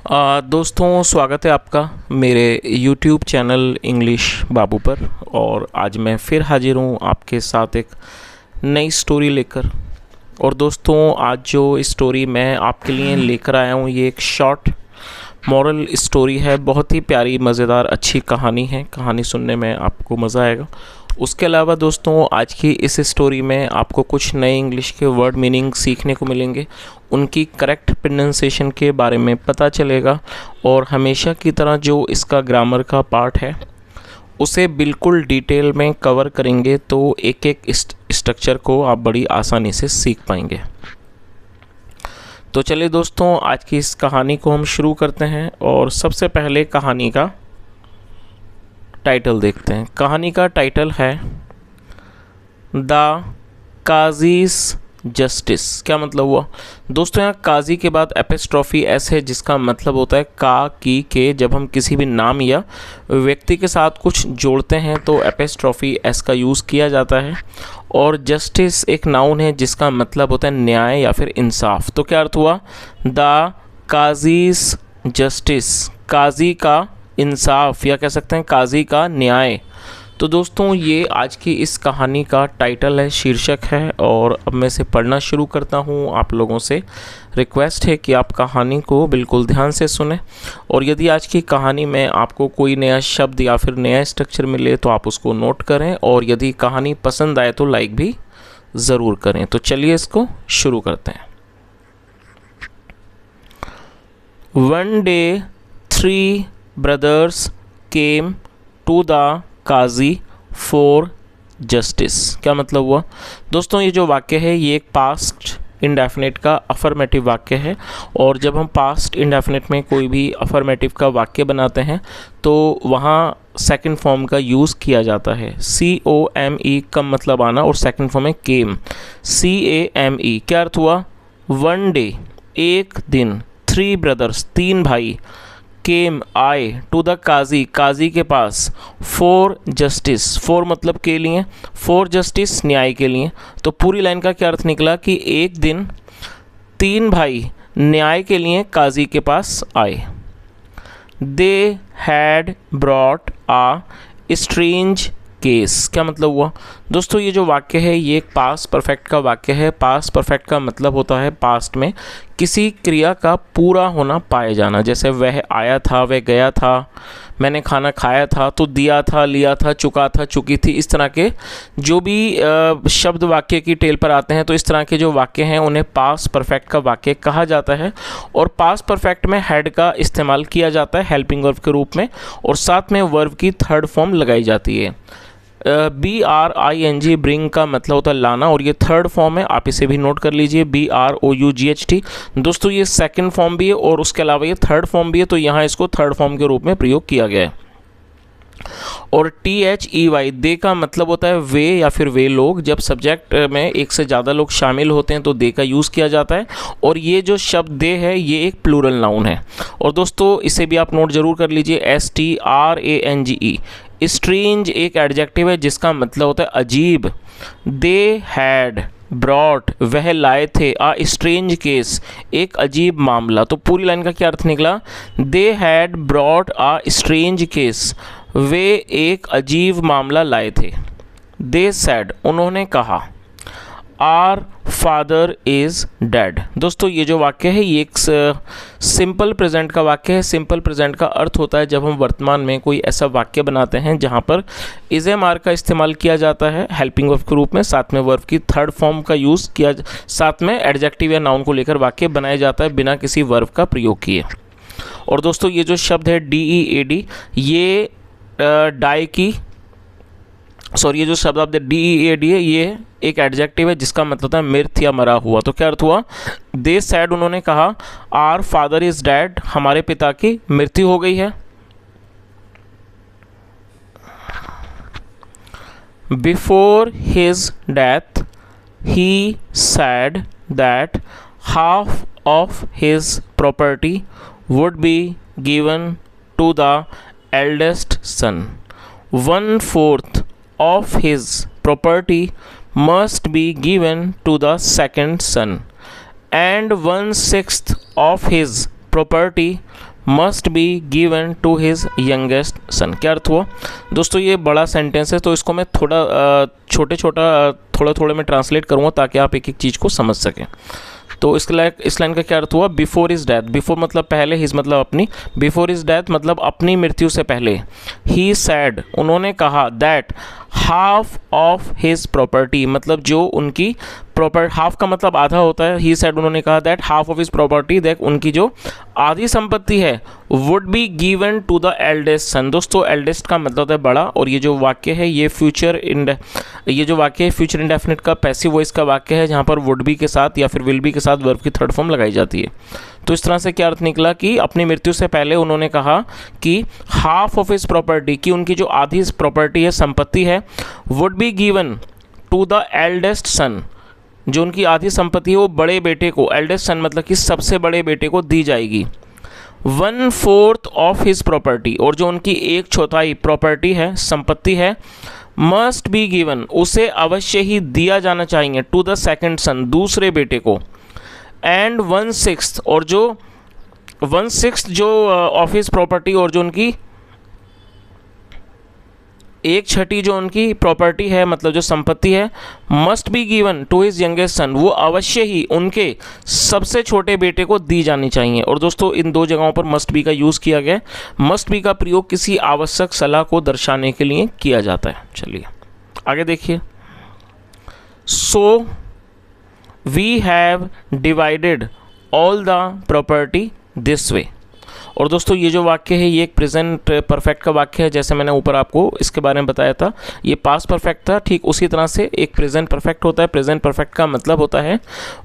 दोस्तों, स्वागत है आपका मेरे YouTube चैनल इंग्लिश बाबू पर। और आज मैं फिर हाजिर हूँ आपके साथ एक नई स्टोरी लेकर। और दोस्तों, आज जो स्टोरी मैं आपके लिए लेकर आया हूँ ये एक शॉर्ट मॉरल स्टोरी है। बहुत ही प्यारी, मज़ेदार, अच्छी कहानी है। कहानी सुनने में आपको मज़ा आएगा। उसके अलावा दोस्तों, आज की इस स्टोरी में आपको कुछ नए इंग्लिश के वर्ड मीनिंग सीखने को मिलेंगे, उनकी करेक्ट प्रोनाउंसिएशन के बारे में पता चलेगा। और हमेशा की तरह जो इसका ग्रामर का पार्ट है उसे बिल्कुल डिटेल में कवर करेंगे, तो एक एक स्ट्रक्चर को आप बड़ी आसानी से सीख पाएंगे। तो चलिए दोस्तों, आज की इस कहानी को हम शुरू करते हैं। और सबसे पहले कहानी का टाइटल देखते हैं। कहानी का टाइटल है द काजीज जस्टिस। क्या मतलब हुआ दोस्तों? यहाँ काजी के बाद एपिस्ट्रॉफी एस है, जिसका मतलब होता है का, की, के। जब हम किसी भी नाम या व्यक्ति के साथ कुछ जोड़ते हैं तो एपिस्ट्रॉफी एस का यूज़ किया जाता है। और जस्टिस एक नाउन है जिसका मतलब होता है न्याय या फिर इंसाफ। तो क्या अर्थ हुआ? द काजीज जस्टिस, काजी का इंसाफ, या कह सकते हैं काजी का न्याय। तो दोस्तों, ये आज की इस कहानी का टाइटल है, शीर्षक है। और अब मैं इसे पढ़ना शुरू करता हूँ। आप लोगों से रिक्वेस्ट है कि आप कहानी को बिल्कुल ध्यान से सुने। और यदि आज की कहानी में आपको कोई नया शब्द या फिर नया स्ट्रक्चर मिले तो आप उसको नोट करें। और यदि कहानी पसंद आए तो लाइक भी ज़रूर करें। तो चलिए इसको शुरू करते हैं। One day 3 brothers came to the qazi for justice. क्या मतलब हुआ दोस्तों? ये जो वाक्य है ये एक पास्ट इंडेफिनिट का अफर्मेटिव वाक्य है। और जब हम पास्ट इंडेफिनिट में कोई भी अफर्मेटिव का वाक्य बनाते हैं तो वहाँ सेकंड फॉर्म का यूज़ किया जाता है। COME का मतलब आना, और सेकंड फॉर्म है केम, CAME। क्या अर्थ हुआ? वन डे, एक दिन, 3 brothers, 3 भाई, केम आए, टू द काजी, काजी के पास, फॉर जस्टिस, फॉर मतलब के लिए, फॉर जस्टिस न्याय के लिए। तो पूरी लाइन का क्या अर्थ निकला कि एक दिन 3 भाई न्याय के लिए काजी के पास आए। They had brought a strange case. क्या मतलब हुआ दोस्तों? ये जो वाक्य है ये एक पास्ट परफेक्ट का वाक्य है। पास्ट परफेक्ट का मतलब होता है पास्ट में किसी क्रिया का पूरा होना, पाए जाना। जैसे वह आया था, वह गया था, मैंने खाना खाया था, तो दिया था, लिया था, चुका था, चुकी थी। इस तरह के जो भी शब्द वाक्य की टेल पर आते हैं, तो इस तरह के जो वाक्य हैं उन्हें पास्ट परफेक्ट का वाक्य कहा जाता है। और पास्ट परफेक्ट में हैड का इस्तेमाल किया जाता है हेल्पिंग वर्ब के रूप में, और साथ में वर्ब की थर्ड फॉर्म लगाई जाती है। BRING, ब्रिंग का मतलब होता है लाना, और ये थर्ड फॉर्म है, आप इसे भी नोट कर लीजिए, BROUGHT। दोस्तों, ये सेकंड फॉर्म भी है और उसके अलावा ये थर्ड फॉर्म भी है, तो यहाँ इसको थर्ड फॉर्म के रूप में प्रयोग किया गया है। और THEY, दे का मतलब होता है वे या फिर वे लोग। जब सब्जेक्ट में एक से ज़्यादा लोग शामिल होते हैं तो दे का यूज़ किया जाता है। और ये जो शब्द दे है ये एक प्लूरल नाउन है। और दोस्तों, इसे भी आप नोट ज़रूर कर लीजिए, STRANGE। स्ट्रेंज एक एडजेक्टिव है जिसका मतलब होता है अजीब। दे हैड ब्रॉट, वह लाए थे, आ स्ट्रेंज केस, एक अजीब मामला। तो पूरी लाइन का क्या अर्थ निकला? They had brought a strange case, वे एक अजीब मामला लाए थे। दे सैड, उन्होंने कहा, आर फादर इज़ डेड। दोस्तों, ये जो वाक्य है ये एक सिंपल प्रेजेंट का वाक्य है। सिंपल प्रेजेंट का अर्थ होता है जब हम वर्तमान में कोई ऐसा वाक्य बनाते हैं जहाँ पर इज एम आर का इस्तेमाल किया जाता है हेल्पिंग वर्ब के रूप में, साथ में वर्ब की थर्ड फॉर्म का यूज़ किया, साथ में एडजेक्टिव या नाउन को लेकर वाक्य बनाया जाता है बिना किसी वर्ब का प्रयोग किए। और दोस्तों, ये जो शब्द है DEAD, ये ये जो शब्द आप DEAD है ये एक एडजेक्टिव है जिसका मतलब होता है मृत या मरा हुआ। तो क्या अर्थ हुआ? दे सैड, उन्होंने कहा, आर फादर इज डेड, हमारे पिता की मृत्यु हो गई है। Before his death he said that half of his property would be given to the eldest son. 1/4 of his property must be given to the second son, and 1/6 of his property must be given to his youngest son. क्या अर्थ हुआ दोस्तों? ये बड़ा sentence है तो इसको मैं थोड़ा थोड़ा मैं ट्रांसलेट करूँगा ताकि आप एक एक चीज़ को समझ सकें। तो इस लाइन का क्या अर्थ हुआ? बिफोर इज डेथ, बिफोर मतलब पहले, हिज मतलब अपनी, बिफोर इज डेथ मतलब अपनी मृत्यु से पहले, ही सैड उन्होंने कहा, that half of his property मतलब जो उनकी प्रॉपर्टी, हाफ का मतलब आधा होता है, ही सैड उन्होंने कहा that half of his property, देख उनकी जो आधी संपत्ति है, would be given to the eldest son. दोस्तों एल्डेस्ट का मतलब होता है बड़ा, और ये जो वाक्य है ये फ्यूचर इंडेफिनिट का पैसिव वॉइस का वाक्य है, जहाँ पर वुड बी के साथ या फिर विल बी के साथ वर्ब की थर्ड फॉर्म लगाई जाती है। तो इस तरह से क्या अर्थ निकला कि अपनी मृत्यु से पहले उन्होंने कहा कि हाफ ऑफ हिज प्रॉपर्टी, कि उनकी जो आधी प्रॉपर्टी है, संपत्ति है, would be given to the eldest son, जो उनकी आधी संपत्ति है वो बड़े बेटे को, एल्डेस्ट सन मतलब कि सबसे बड़े बेटे को दी जाएगी। 1/4 ऑफ हिज प्रॉपर्टी, और जो उनकी 1/4 प्रॉपर्टी है, संपत्ति है, मस्ट बी गिवन उसे अवश्य ही दिया जाना चाहिए, टू द सेकंड सन दूसरे बेटे को, एंड 1/6 और जो 1/6 जो ऑफ हिज प्रॉपर्टी, और जो उनकी 1/6 जो उनकी प्रॉपर्टी है मतलब जो संपत्ति है, must be given to his youngest son, वो अवश्य ही उनके सबसे छोटे बेटे को दी जानी चाहिए। और दोस्तों इन दो जगहों पर मस्ट बी का यूज़ किया गया। मस्ट बी का प्रयोग किसी आवश्यक सलाह को दर्शाने के लिए किया जाता है। चलिए आगे देखिए। So we have divided all the property this way. और दोस्तों ये जो वाक्य है ये एक प्रेजेंट परफेक्ट का वाक्य है, जैसे मैंने ऊपर आपको इसके बारे में बताया था। ये पास्ट परफेक्ट था, ठीक उसी तरह से एक प्रेजेंट परफेक्ट होता है। प्रेजेंट परफेक्ट का मतलब होता है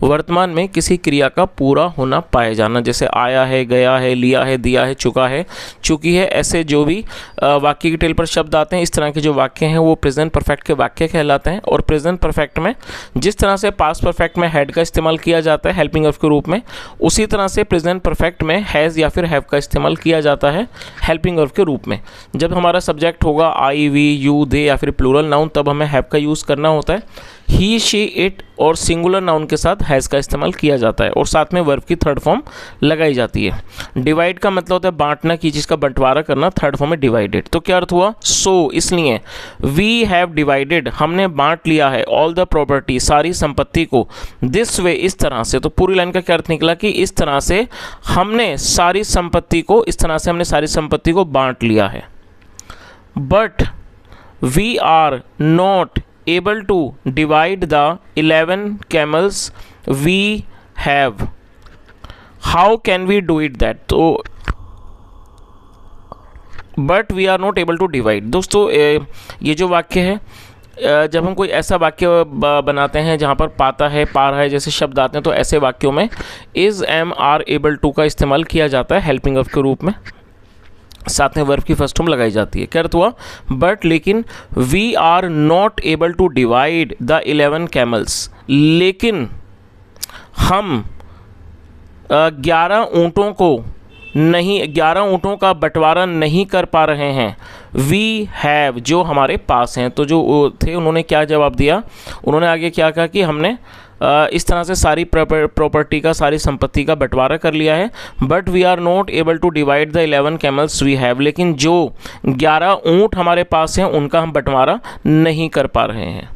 वर्तमान में किसी क्रिया का पूरा होना पाए जाना, जैसे आया है, गया है, लिया है, दिया है, चुका है, चुकी है, ऐसे जो भी वाक्य की टेल पर शब्द आते हैं, इस तरह के जो वाक्य हैं वो प्रेजेंट परफेक्ट के वाक्य कहलाते हैं। और प्रेजेंट परफेक्ट में जिस तरह से पास्ट परफेक्ट में हैड का इस्तेमाल किया जाता है हेल्पिंग वर्ब के रूप में, उसी तरह से प्रेजेंट परफेक्ट में हैज़ या फिर हैव का इस्तेमाल किया जाता है हेल्पिंग वर्ब के रूप में। जब हमारा सब्जेक्ट होगा आई, वी, यू, दे या फिर प्लूरल नाउन, तब हमें हैव का यूज़ करना होता है। ही, शी, इट और सिंगुलर नाउन के साथ हैज़ का इस्तेमाल किया जाता है, और साथ में वर्ब की थर्ड फॉर्म लगाई जाती है। डिवाइड का मतलब होता है बांटना, की चीज़ का बंटवारा करना, थर्ड फॉर्म में डिवाइडेड। तो क्या अर्थ हुआ? सो इसलिए वी हैव डिवाइडेड हमने बांट लिया है, ऑल द प्रॉपर्टी सारी संपत्ति को, दिस वे इस तरह से। तो पूरी लाइन का क्या अर्थ निकला कि इस तरह से हमने सारी संपत्ति को, इस तरह से हमने सारी संपत्ति को बांट लिया है। But we are not able to divide the 11 camels we have. How can we do it that? तो but we are not able to divide। दोस्तों ये जो वाक्य है, जब हम कोई ऐसा वाक्य बनाते हैं जहाँ पर पाता है, पा रहा है जैसे शब्द आते हैं, तो ऐसे वाक्यों में is, am, are, able to का इस्तेमाल किया जाता है हेल्पिंग वर्ब के रूप में, साथ में वर्ब की फर्स्ट फॉर्म लगाई जाती है। क्या अर्थ हुआ? बट लेकिन we are not able to divide the 11 camels, लेकिन हम 11 ऊँटों को नहीं, 11 ऊँटों का बंटवारा नहीं कर पा रहे हैं। वी हैव जो हमारे पास हैं। तो जो थे उन्होंने क्या जवाब दिया? उन्होंने आगे क्या कहा कि हमने इस तरह से सारी प्रॉपर्टी का, सारी संपत्ति का बंटवारा कर लिया है। But we are not able to divide the 11 camels we have, लेकिन जो 11 ऊँट हमारे पास हैं उनका हम बंटवारा नहीं कर पा रहे हैं।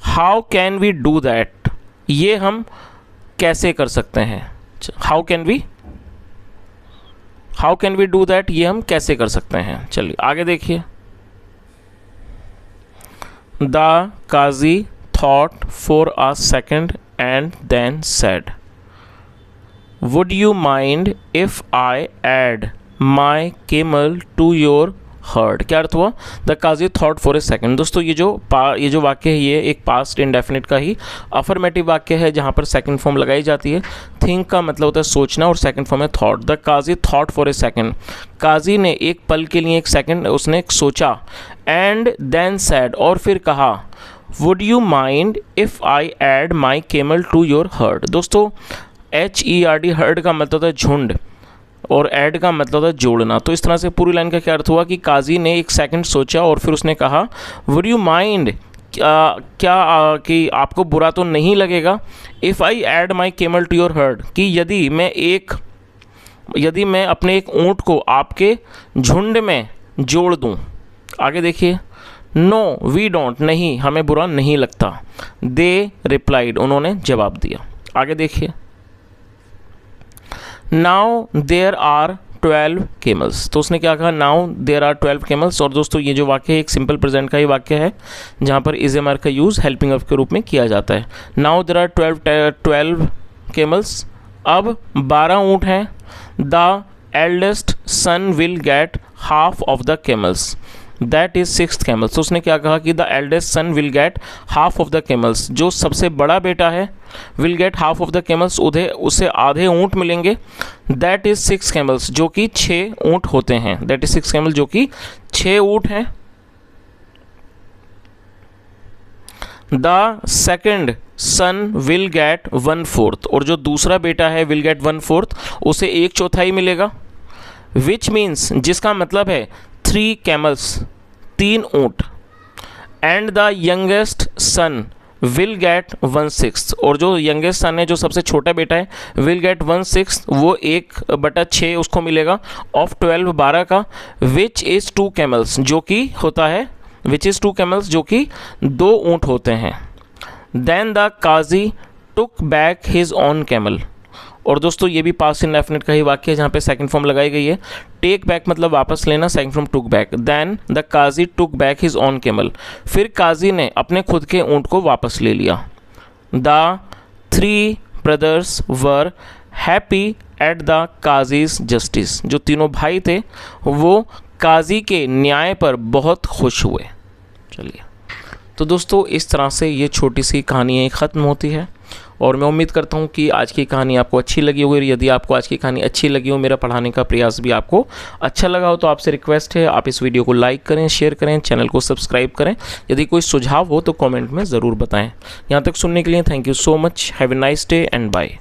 How can we do that? ये हम कैसे कर सकते हैं? How can we do that? ये हम कैसे कर सकते हैं? चलिए आगे देखिए। The qazi thought for a second and then said, would you mind if I add my camel to your herd? क्या अर्थ हुआ? The Qazi thought for a second. दोस्तों ये जो वाक्य है ये एक पास्ट इंडेफिनिट का ही अफर्मेटिव वाक्य है, जहाँ पर सेकंड फॉर्म लगाई जाती है। थिंक का मतलब होता है सोचना, और सेकंड फॉर्म है thought. The Qazi thought for a second, काजी ने एक पल के लिए, एक सेकेंड उसने सोचा, एंड देन सैड और फिर कहा, would you mind if I add my camel to your herd. दोस्तों HERD हर्ड का मतलब होता है झुंड, और ऐड का मतलब होता है जोड़ना। तो इस तरह से पूरी लाइन का क्या अर्थ हुआ कि काजी ने एक सेकंड सोचा और फिर उसने कहा, वुड यू माइंड कि आपको बुरा तो नहीं लगेगा, if I add my camel to your herd, कि यदि मैं एक यदि मैं अपने एक ऊँट को आपके झुंड में जोड़ दूं, आगे देखिए, नो वी डोंट, नहीं हमें बुरा नहीं लगता, दे रिप्लाइड, उन्होंने जवाब दिया। आगे देखिए, नाउ देयर आर 12 केमल्स, तो उसने क्या कहा, नाउ देयर आर 12 केमल्स। और दोस्तों ये जो वाक्य है एक सिंपल प्रेजेंट का ही वाक्य है जहाँ पर इज एम आर का यूज़ हेल्पिंग वर्ब के रूप में किया जाता है। नाउ देयर आर 12 केमल्स, अब 12 ऊँट हैं। The eldest son will get half of the camels, that is 6th camel. तो उसने क्या कहा कि the eldest son will get half of the camels, जो सबसे बड़ा बेटा है, will get half of the camels, उसे आधे ऊँट मिलेंगे। दैट इज 6 कैमल्स, जो कि 6 ऊँट होते हैं। दैट इज 6 कैमल, जो कि 6 ऊँट हैं। The second sun will gate 1/4, और जो दूसरा बेटा है विल गेट 1/4, उसे 1/4 मिलेगा। विच मीन्स, जिसका मतलब है 3 कैमल्स, 3 ऊँट। And the youngest son will gate 1/6, और जो यंगेस्ट सन है, जो सबसे छोटा बेटा है, विल गेट 1/6, वो 1/6 उसको मिलेगा ऑफ 12, 12 का। विच इज़ 2 कैमल्स, जो कि होता है, विच इज़ 2 कैमल्स, जो कि 2 ऊँट होते हैं। Then the qazi took back his own camel, और दोस्तों ये भी पास्ट इंडेफिनिट का ही वाक्य है जहाँ पे सेकंड फॉर्म लगाई गई है। टेक बैक मतलब वापस लेना, second form took back. Then the qazi took back his own camel, फिर काजी ने अपने खुद के ऊँट को वापस ले लिया। The 3 brothers were happy at the Qazi's justice, जो तीनों भाई थे वो काजी के न्याय पर बहुत खुश हुए। चलिए, तो दोस्तों इस तरह से ये छोटी सी कहानी ख़त्म होती है, और मैं उम्मीद करता हूँ कि आज की कहानी आपको अच्छी लगी होगी। यदि आपको आज की कहानी अच्छी लगी हो, मेरा पढ़ाने का प्रयास भी आपको अच्छा लगा हो, तो आपसे रिक्वेस्ट है आप इस वीडियो को लाइक करें, शेयर करें, चैनल को सब्सक्राइब करें। यदि कोई सुझाव हो तो कमेंट में ज़रूर बताएं। यहाँ तक सुनने के लिए thank you so much. Have a nice day and bye.